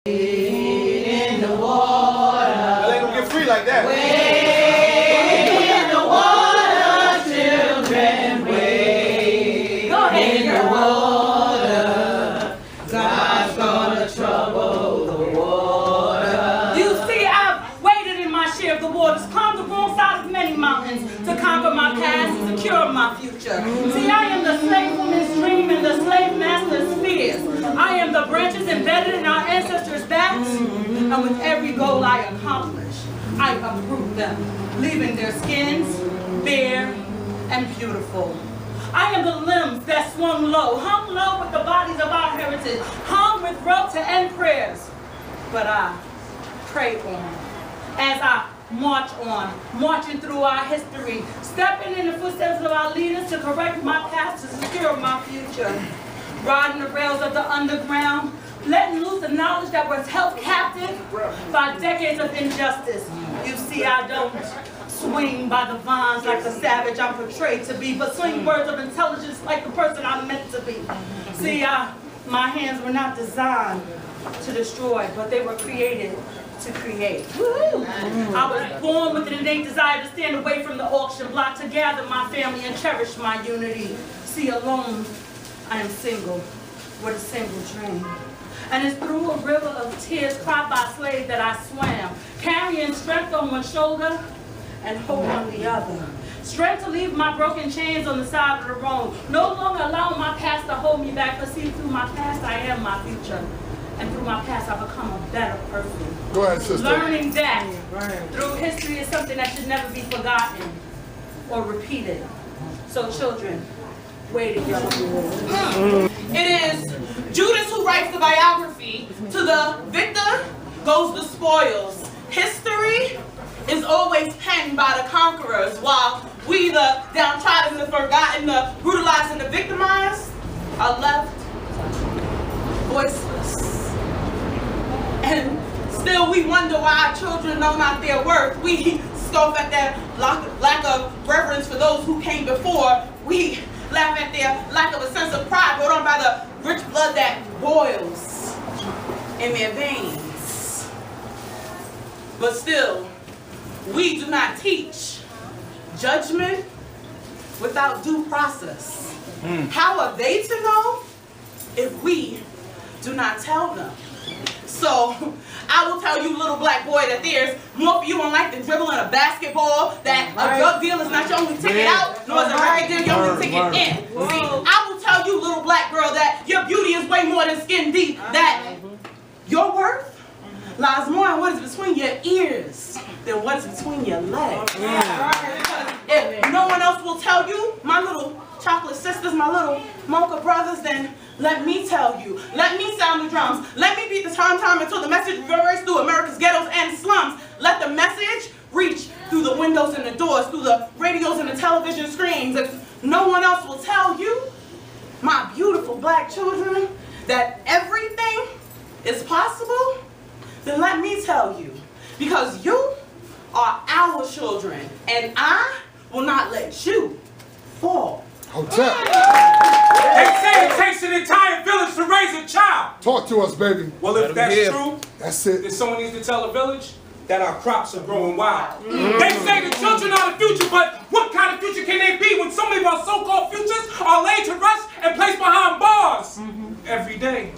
In the water. Well, they don't get free like that. Wade in the water, children, wade. Go ahead. In the water. God's gonna trouble the water. You see, I've waded in my share of the waters, climbed the wrong side of many mountains to conquer my past and secure my future. See, I am the slave woman's dream and the slave master's fears. I am the branches embedded in our ancestors' backs, and with every goal I accomplish, I uproot them, leaving their skins bare and beautiful. I am the limbs that swung low, hung low with the bodies of our heritage, hung with rope to end prayers. But I pray on as I march on, marching through our history, stepping in the footsteps of our leaders to correct my past, to secure my future. Riding the rails of the underground, letting loose the knowledge that was held captive by decades of injustice. You see, I don't swing by the vines like the savage I'm portrayed to be, but swing words of intelligence like the person I'm meant to be. See, my hands were not designed to destroy, but they were created to create. I was born with an innate desire to stand away from the auction block, to gather my family and cherish my unity. See, alone, I am single, with a single dream. And it's through a river of tears cried by slaves that I swam, carrying strength on one shoulder and hope on the other. Strength to leave my broken chains on the side of the road, no longer allowing my past to hold me back, but see, through my past I am my future. And through my past I've become a better person. Go ahead, sister. Learning that through history is something that should never be forgotten or repeated. So children, wait in your It is Judas who writes the biography. To the victor goes the spoils. History is always penned by the conquerors, while we, the downtrodden, the forgotten, the brutalized, and the victimized, are left voiceless. And still we wonder why our children know not their worth. We scoff at their lack of reverence for those who came before. We laugh at their lack of a sense of pride brought on by the rich blood that boils in their veins. But still, we do not teach judgment without due process. How are they to know if we do not tell them? So, I will tell you, little black boy, that there's more for you in life than dribbling a basketball, that a drug deal is not your only ticket out, nor is a record deal your only ticket in. See, I will tell you, little black girl, that your beauty is way more than skin deep, that your worth lies more in what is between your ears than what is between your legs. If no one else will tell you, my little chocolate sisters, my little mocha brothers, then let me tell you. Let me sound the drums. Let me beat the tom-tom until the message reverberates through America's ghettos and slums. Let the message reach through the windows and the doors, through the radios and the television screens. If no one else will tell you, my beautiful black children, that everything is possible, then let me tell you. Because you are our children, and I will not let you fall. Hotel. They say it takes an entire village to raise a child. Talk to us, baby. Well, if that's true, That's it. then someone needs to tell the village that our crops are growing wild. They say the children are the future, but what kind of future can they be when so many of our so-called futures are laid to rest and placed behind bars every day?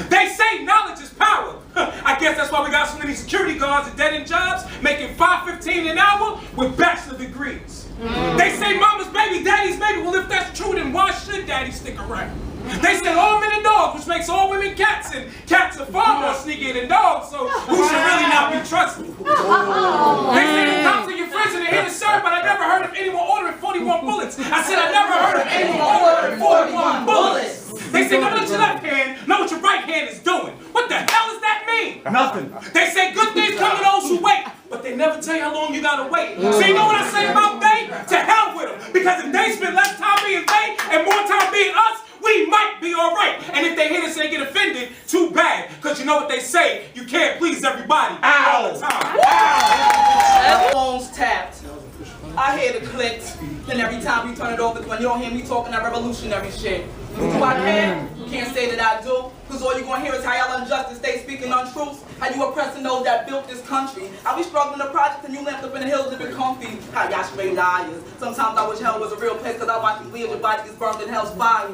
They say knowledge is power. I guess that's why we got so many security guards and dead-end jobs making $5.15 an hour with bachelor degrees. They say mama's baby, daddy's baby. Well, if that's true, then why should daddy stick around? They say all men are dogs, which makes all women cats, and cats are far more sneaky than dogs, so we should really not be trusted. They say the cops are your friends and they're here to serve, but I never heard of anyone ordering 41 bullets. I said I never heard of anyone ordering 41 bullets. They say don't let your left hand know what your right hand is doing. What the hell does that mean? Nothing. They say good things come to those who wait, but they never tell you how long you gotta wait. So you know what I say about they? To hell with them. Because if they spend less time being they and more time being us, we might be alright. And if they hit us and they get offended, too bad. Because you know what they say, you can't please everybody all the time. Phone's tapped. I hear the clicks, and every time you turn it over, when you don't hear me talking that revolutionary shit. Do I care? You can't say that I do. Cause all you're gonna hear is how y'all unjust stay speaking untruths, how you oppressing those that built this country, how we struggling the project and you left up in the hills living comfy, how y'all straight liars. Sometimes I wish hell was a real place cause I watch you live, your body gets burned in hell's fire.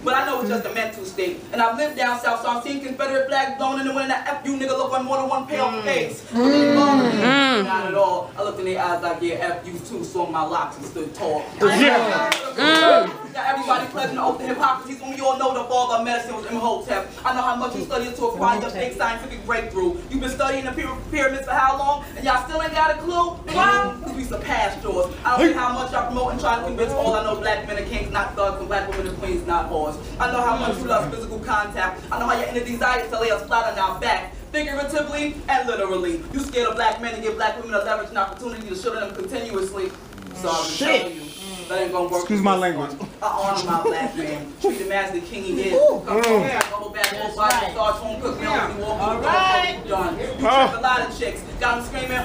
But I know it's just a mental state. And I've lived down south, so I'm seeing Confederate flags blown in the wind and that F you nigga look on more than one pale face. Not at all. I looked in their eyes like, yeah, F you too, swung my locks and stood tall. Got everybody pledging the oath to hypocrisy when we all know the father of medicine was Imhotep. I know how much you studied to acquire your big scientific breakthrough. You've been studying the pyramids for how long? And y'all still ain't got a clue? Why? Because we surpassed yours. I don't care how much y'all promote and try to convince all I know black men are kings, not thugs, and black women are queens, not whores. I know how much you love physical contact. I know how your inner desire to lay us flat on our back. Figuratively and literally. You scared of black men and give black women a leverage and opportunity to show them continuously. So I'm telling you. That ain't gonna work. Excuse my language. I honor my black man. Treat him as the king he is. Come on, double back, whole body, start home, cook me on, walk all right. Done. You tricked a lot of chicks. Got them screaming,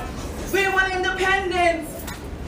we want independence.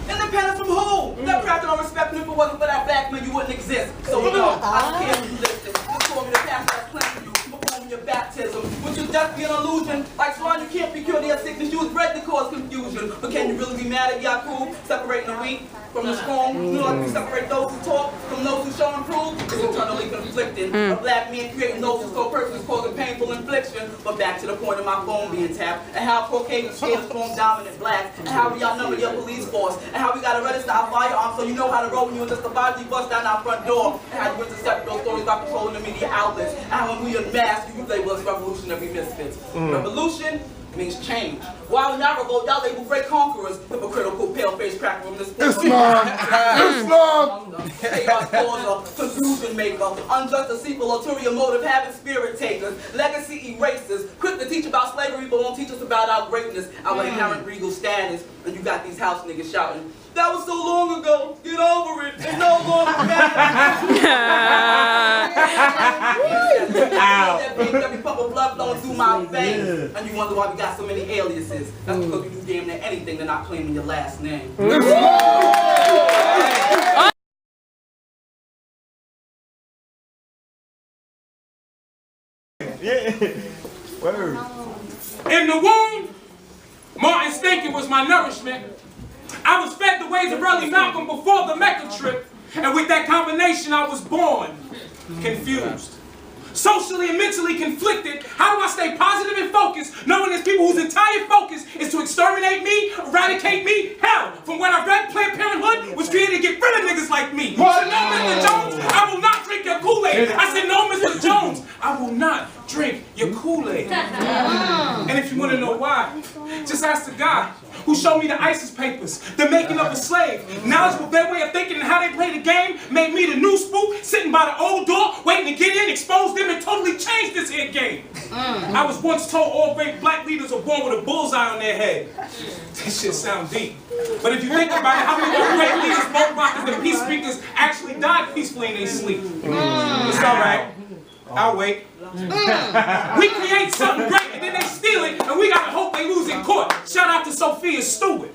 Independence from who? That crap don't respect me. If it wasn't for that black man, you wouldn't exist. So no, I don't care if you listen. Just told me to pass that plan for you. Perform your baptism. Which is just be an illusion. Like Swan, you can't be cured of your sickness. You was bred to cause confusion. But can you really be mad at Yakub? Separating the weak from the strong, you know, like we separate those who talk from those who show and prove. It's eternally conflicting. A black man creating those who so persons causing painful infliction. But back to the point of my phone being tapped, and how Caucasian scales form dominant black, and how we outnumber your police force, and how we gotta register our firearms so you know how to roll when you just survive you bust down our front door, and how you intercept those stories by controlling the media outlets, and how when we unmask you label us revolutionary misfits. Revolution means change. Why when y'all revolt, y'all label great conquerors, hypocritical, pale-faced cracker from this place. Islam! Chaos causer, confusion maker, unjust deceitful, ulterior motive, having spirit takers, legacy erasers, quick to teach about slavery but won't teach us about our greatness, our inherent regal status, and you got these house niggas shouting, that was so long ago, get over it, it no longer matters. Every pump of blood flowing through my veins, and you wonder why we got so many aliases. That's because we do damn near anything they're not claiming your last name. In the womb, Martin Stankin was my nourishment. I was fed the ways of early Malcolm before the Mecca trip, and with that combination I was born confused. Socially and mentally conflicted, how do I stay positive and focused, knowing there's people whose entire focus is to exterminate me, eradicate me? Hell, from what I read, Planned Parenthood was created to get rid of niggas like me. So no, Mr. Jones, I will not drink your Kool-Aid. I said, no, Mr. Jones, I will not drink your Kool-Aid. And if you want to know why, just ask the guy who showed me the ISIS papers, the making of a slave. Knowledgeable their way of thinking and how they play the game made me the new spook, sitting by the old door, waiting to get in, expose them, and totally change this here game. I was once told all great black leaders are born with a bullseye on their head. This shit sound deep. But if you think about it, how many more great leaders, boat rockers, and peace speakers actually died peacefully in their sleep? It's all right. I'll wait. We create something great and then they steal it and we gotta hope they lose in court. Shout out to Sophia Stewart.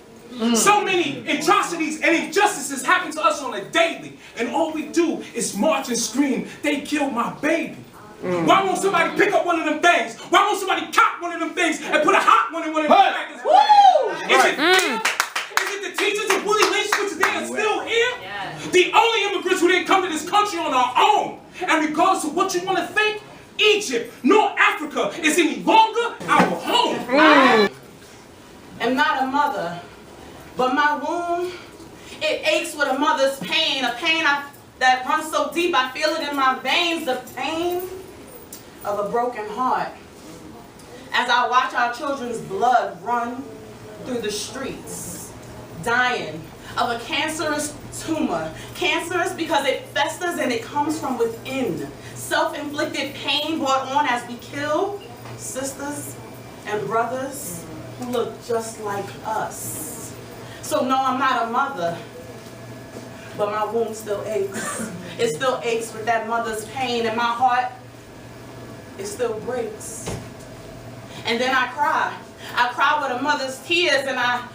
So many atrocities and injustices happen to us on a daily, and all we do is march and scream, they killed my baby. Why won't somebody pick up one of them things? Why won't somebody cop one of them things and put a hot one in one of them things? Is it fear? Is it the teachers of Willie Lynch, which they are still here? The only immigrants who didn't come to this country on our own. And regardless of what you want to think, Egypt, North Africa is any longer our home. I am not a mother, but my womb, it aches with a mother's pain, a pain that runs so deep I feel it in my veins, the pain of a broken heart. As I watch our children's blood run through the streets, dying of a cancerous tumor. Cancerous because it festers and it comes from within. Self-inflicted pain brought on as we kill sisters and brothers who look just like us. So no, I'm not a mother, but my womb still aches. It still aches with that mother's pain, and my heart, it still breaks. And then I cry. I cry with a mother's tears, and I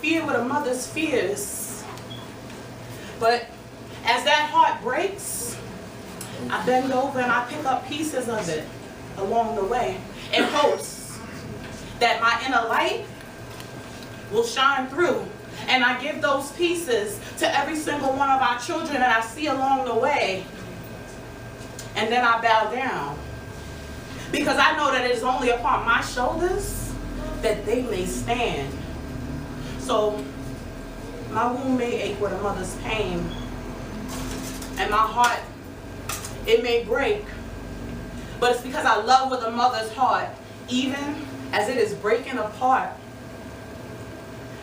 fear with a mother's fears. But as that heart breaks, I bend over and I pick up pieces of it. along the way in hopes that my inner light will shine through. And I give those pieces to every single one of our children that I see along the way. And then I bow down. Because I know that it is only upon my shoulders that they may stand. So my womb may ache with a mother's pain. And my heart, it may break. But it's because I love with a mother's heart, even as it is breaking apart.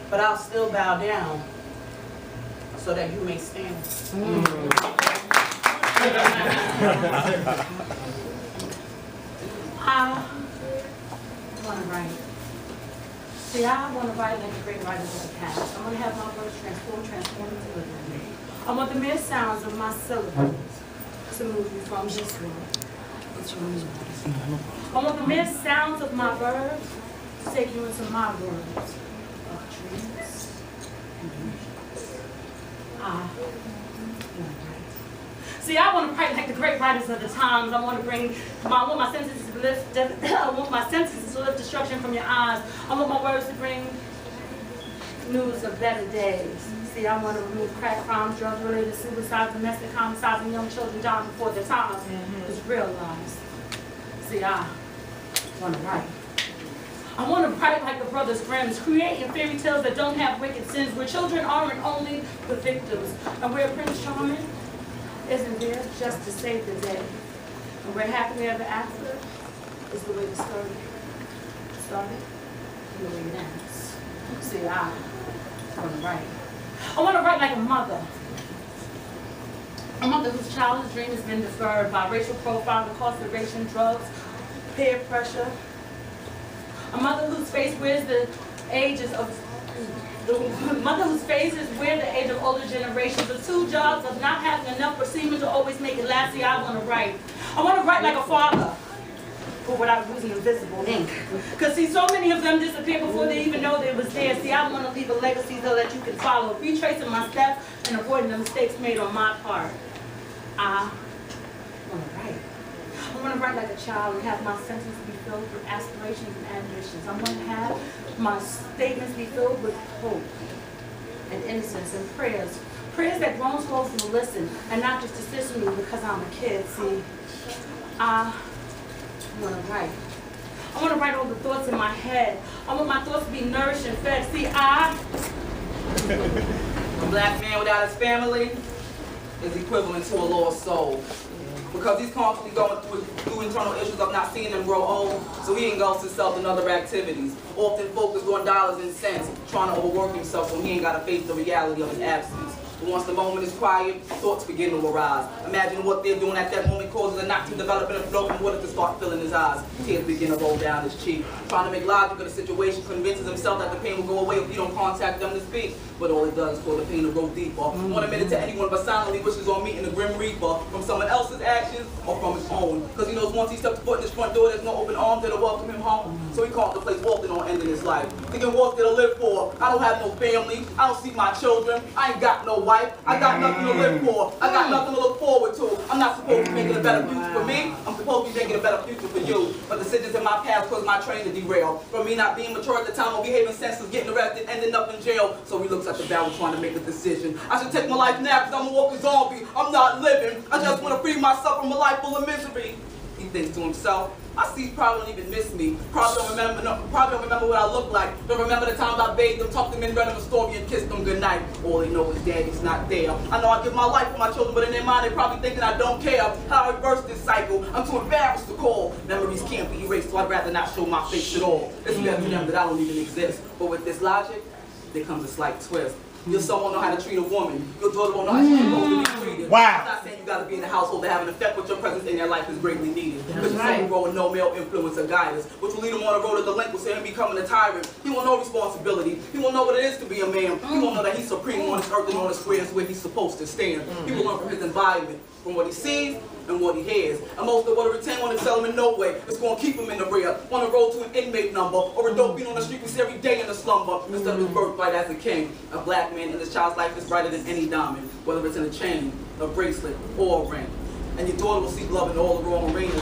But I'll still bow down so that you may stand. I want to write. See, I want to write like the great writers of the past. I want to have my words transform into literature. I want the mere sounds of my syllables to move you from this world into another. I want the mere sounds of my verbs to take you into my world. See, I want to write like the great writers of the times. I want to I want my sentences to lift. I want my sentences to lift destruction from your eyes. I want my words to bring news of better days. See, I want to remove crack crimes, drug-related suicides, domestic homicides, and young children dying before their time is realized. See, I want to write. I want to write like the Brothers Grimm's, creating fairy tales that don't have wicked sins, where children aren't only the victims, and where Prince Charming isn't there just to save the day, and where happily ever after is the way the story started and the way it ends. See, I want to write. I want to write like a mother. A mother whose childhood dream has been deferred by racial profile, incarceration, drugs, peer pressure. A mother whose face wears the ages of older generations, the two jobs of not having enough but seeming to always make it last. See, I want to write. I want to write like a father, but without using invisible ink. Because see, so many of them disappeared before they even know they was there. See, I want to leave a legacy so that you can follow, retracing my steps and avoiding the mistakes made on my part. I want to write. I want to write like a child and have my sentences be filled with aspirations and ambitions. I want to have my statements be filled with hope and innocence and prayers. Prayers that grown folks will listen and not just assist me because I'm a kid. See, I want to write. I want to write all the thoughts in my head. I want my thoughts to be nourished and fed. See, a black man without his family is equivalent to a lost soul. Because he's constantly going through internal issues of not seeing them grow old, so he engulfs himself in other activities, often focused on dollars and cents, trying to overwork himself so he ain't got to face the reality of his absence. But once the moment is quiet, thoughts begin to arise. Imagine what they're doing at that moment causes a knot to develop in a throat and water to start filling his eyes. Tears begin to roll down his cheek. Trying to make logic of the situation, convinces himself that the pain will go away if he don't contact them to speak. But all it does is cause the pain to grow deeper. Won't admit it to anyone, but silently wishes on meeting the Grim Reaper from someone else's actions or from his own. Because he knows once he steps foot in his front door, there's no open arms that'll welcome him home. So he contemplates walking on ending his life. Thinking what's to live for? I don't have no family. I don't see my children. I ain't got no wife. I got nothing to live for. I got nothing to look forward to. I'm not supposed to be making a better future for me. I'm supposed to be making a better future for you. But decisions in my past caused my train to derail. From me not being mature at the time or behaving senseless, getting arrested, ending up in jail. So he looks at the barrel trying to make a decision. I should take my life now because I'm a walking zombie. I'm not living. I just want to free myself from a life full of misery. He thinks to himself, I see he probably don't even miss me. Probably don't remember what I look like. Don't remember the times I bathed him, tucked him in, read him a story, and kissed him goodnight. All they know is daddy's not there. I know I give my life for my children, but in their mind they probably thinking I don't care. How I reverse this cycle. I'm too embarrassed to call. Memories can't be erased, so I'd rather not show my face at all. It's better for them that I don't even exist. But with this logic, there comes a slight twist. Your son won't know how to treat a woman. Your daughter won't know how she's supposed to be treated. Wow. I'm not saying you gotta be in the household to have an effect, but your presence in their life is greatly needed. Because your son will grow with no male influence or guidance, which will lead him on a road of delinquency and becoming a tyrant. He won't know responsibility. He won't know what it is to be a man. He won't know that he's supreme on this earth and on the squares where he's supposed to stand. He will learn from his environment, from what he sees and what he hears. And most of what he retain won't excel him in no way. It's going to keep him in the rear, on the road to an inmate number, or a dope beat on the street we see every day in the slumber, instead of his birthright as a king. A black man in this child's life is brighter than any diamond, whether it's in a chain, a bracelet, or a ring. And your daughter will seek love in all the wrong arenas.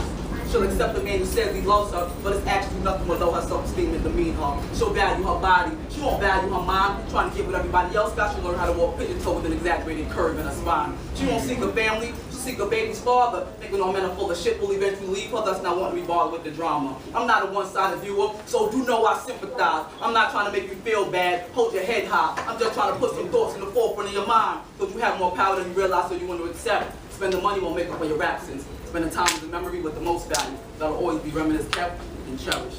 She'll accept the man who says he loves her, but it's actually nothing but low her self-esteem and demean her. She'll value her body. She won't value her mind, trying to get what everybody else got. She'll learn how to walk pigeon-toed with an exaggerated curve in her spine. She won't seek a family. She'll seek a baby's father, thinking all men are full of shit will eventually leave her, thus not wanting to be bothered with the drama. I'm not a one-sided viewer, so do know I sympathize. I'm not trying to make you feel bad. Hold your head high. I'm just trying to put some thoughts in the forefront of your mind, because you have more power than you realize, so you want to accept. Spend the money won't make up for your absence. Spend the time with the memory with the most value. That'll always be reminisced, kept, and cherished.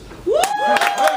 Hey.